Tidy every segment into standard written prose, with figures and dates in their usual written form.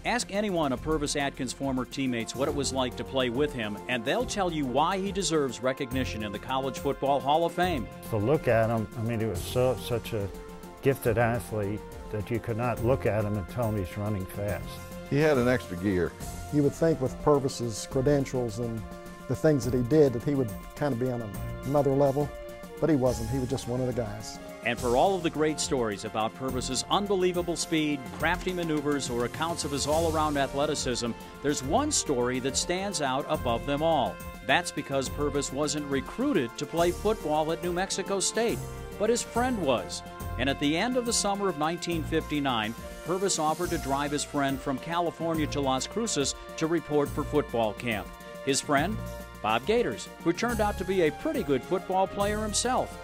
Ask any one of Pervis Atkins' former teammates what it was like to play with him, and they'll tell you why he deserves recognition in the College Football Hall of Fame. To look at him, I mean, he was such a gifted athlete that you could not look at him and tell him he's running fast. He had an extra gear. You would think with Pervis's credentials and the things that he did that he would kind of be on another level, but he wasn't. He was just one of the guys. And for all of the great stories about Pervis's unbelievable speed, crafty maneuvers, or accounts of his all-around athleticism, there's one story that stands out above them all. That's because Pervis wasn't recruited to play football at New Mexico State, but his friend was. And at the end of the summer of 1959, Pervis offered to drive his friend from California to Las Cruces to report for football camp. His friend, Bob Gators, who turned out to be a pretty good football player himself.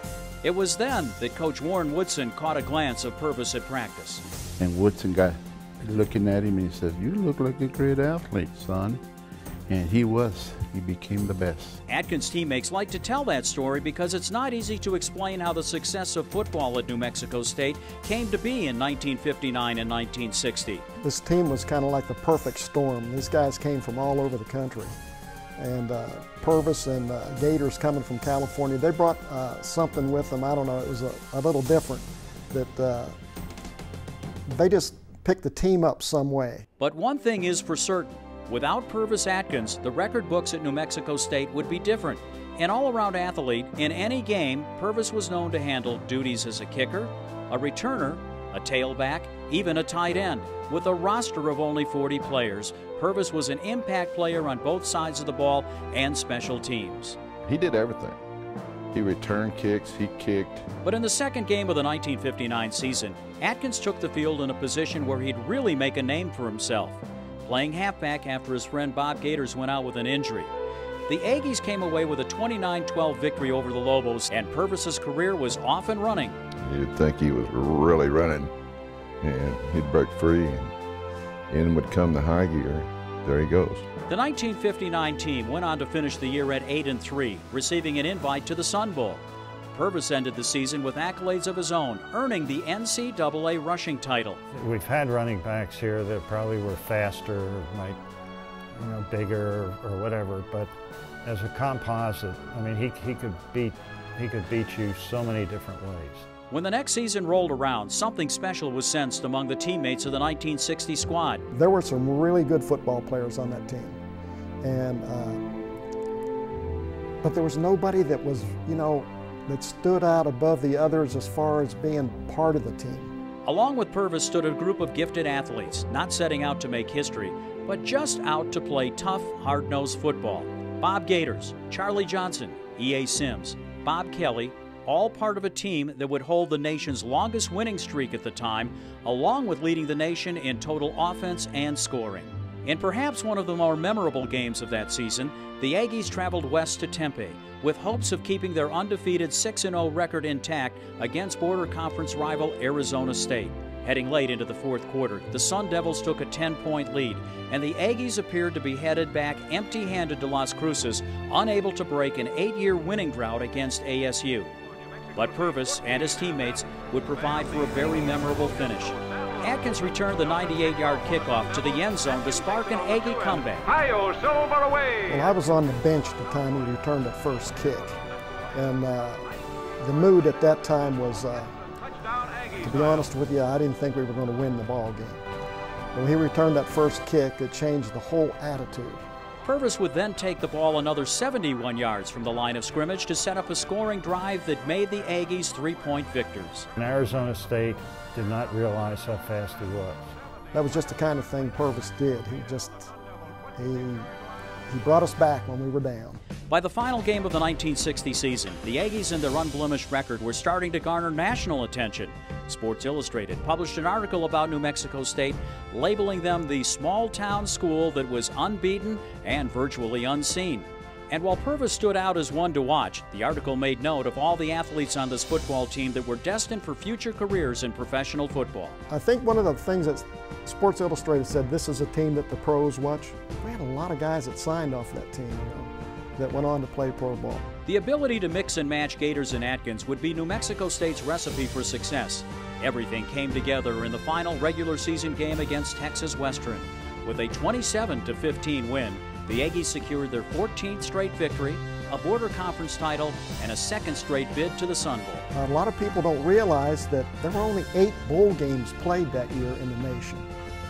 It was then that Coach Warren Woodson caught a glance of Pervis at practice. And Woodson got looking at him and he said, "You look like a great athlete, son." And he was. He became the best. Atkins' teammates like to tell that story because it's not easy to explain how the success of football at New Mexico State came to be in 1959 and 1960. This team was kind of like the perfect storm. These guys came from all over the country. And Pervis and Gators coming from California, they brought something with them. I don't know, it was a little different, that they just picked the team up some way. But one thing is for certain. Without Pervis Atkins, the record books at New Mexico State would be different. An all-around athlete, in any game, Pervis was known to handle duties as a kicker, a returner, a tailback, even a tight end. With a roster of only 40 players, Pervis was an impact player on both sides of the ball and special teams. He did everything. He returned kicks, he kicked. But in the second game of the 1959 season, Atkins took the field in a position where he'd really make a name for himself, playing halfback after his friend Bob Gators went out with an injury. The Aggies came away with a 29-12 victory over the Lobos, and Pervis's career was off and running. You'd think he was really running, and he'd break free, and in would come the high gear. There he goes. The 1959 team went on to finish the year at 8-3, receiving an invite to the Sun Bowl. Pervis ended the season with accolades of his own, earning the NCAA rushing title. We've had running backs here that probably were faster, like, bigger or whatever, but as a composite, I mean, he could beat you so many different ways. When the next season rolled around, something special was sensed among the teammates of the 1960 squad. There were some really good football players on that team, and but there was nobody that was, that stood out above the others as far as being part of the team. Along with Pervis stood a group of gifted athletes, not setting out to make history, but just out to play tough, hard-nosed football. Bob Gators, Charlie Johnson, E.A. Sims, Bob Kelly, all part of a team that would hold the nation's longest winning streak at the time, along with leading the nation in total offense and scoring. In perhaps one of the more memorable games of that season, the Aggies traveled west to Tempe with hopes of keeping their undefeated 6-0 record intact against border conference rival Arizona State. Heading late into the fourth quarter, the Sun Devils took a 10-point lead, and the Aggies appeared to be headed back empty-handed to Las Cruces, unable to break an 8-year winning drought against ASU. But Pervis and his teammates would provide for a very memorable finish. Atkins returned the 98-yard kickoff to the end zone to spark an Aggie comeback. Well, I was on the bench at the time he returned that first kick, and the mood at that time was, to be honest with you, I didn't think we were going to win the ball game. When he returned that first kick, it changed the whole attitude. Pervis would then take the ball another 71 yards from the line of scrimmage to set up a scoring drive that made the Aggies 3-point victors. And Arizona State did not realize how fast he was. That was just the kind of thing Pervis did. He brought us back when we were down. By the final game of the 1960 season, the Aggies and their unblemished record were starting to garner national attention. Sports Illustrated published an article about New Mexico State, labeling them the small-town school that was unbeaten and virtually unseen. And while Pervis stood out as one to watch, the article made note of all the athletes on this football team that were destined for future careers in professional football. I think one of the things that Sports Illustrated said, this is a team that the pros watch. We had a lot of guys that signed off that team, that went on to play pro ball. The ability to mix and match Gators and Atkins would be New Mexico State's recipe for success. Everything came together in the final regular season game against Texas Western. With a 27-15 win, the Aggies secured their 14th straight victory, a border conference title, and a second straight bid to the Sun Bowl. A lot of people don't realize that there were only 8 bowl games played that year in the nation,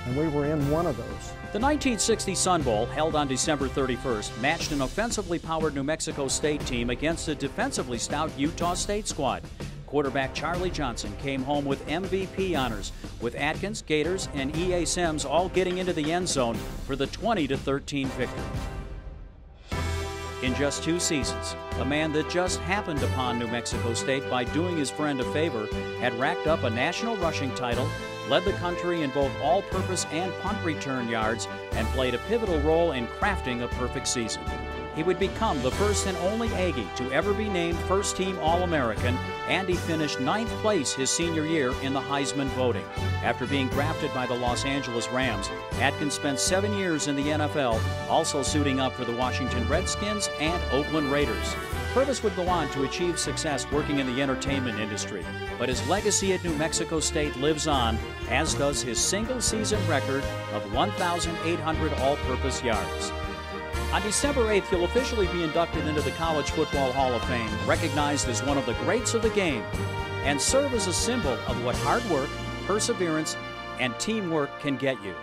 and we were in one of those. The 1960 Sun Bowl, held on December 31st, matched an offensively powered New Mexico State team against a defensively stout Utah State squad. Quarterback Charlie Johnson came home with MVP honors, with Atkins, Gators, and E.A. Sims all getting into the end zone for the 20-13 victory. In just 2 seasons, a man that just happened upon New Mexico State by doing his friend a favor had racked up a national rushing title, led the country in both all-purpose and punt return yards, and played a pivotal role in crafting a perfect season. He would become the first and only Aggie to ever be named first-team All-American, and he finished 9th place his senior year in the Heisman voting. After being drafted by the Los Angeles Rams, Atkins spent 7 years in the NFL, also suiting up for the Washington Redskins and Oakland Raiders. Pervis would go on to achieve success working in the entertainment industry, but his legacy at New Mexico State lives on, as does his single-season record of 1,800 all-purpose yards. On December 8th, he'll officially be inducted into the College Football Hall of Fame, recognized as one of the greats of the game, and serve as a symbol of what hard work, perseverance, and teamwork can get you.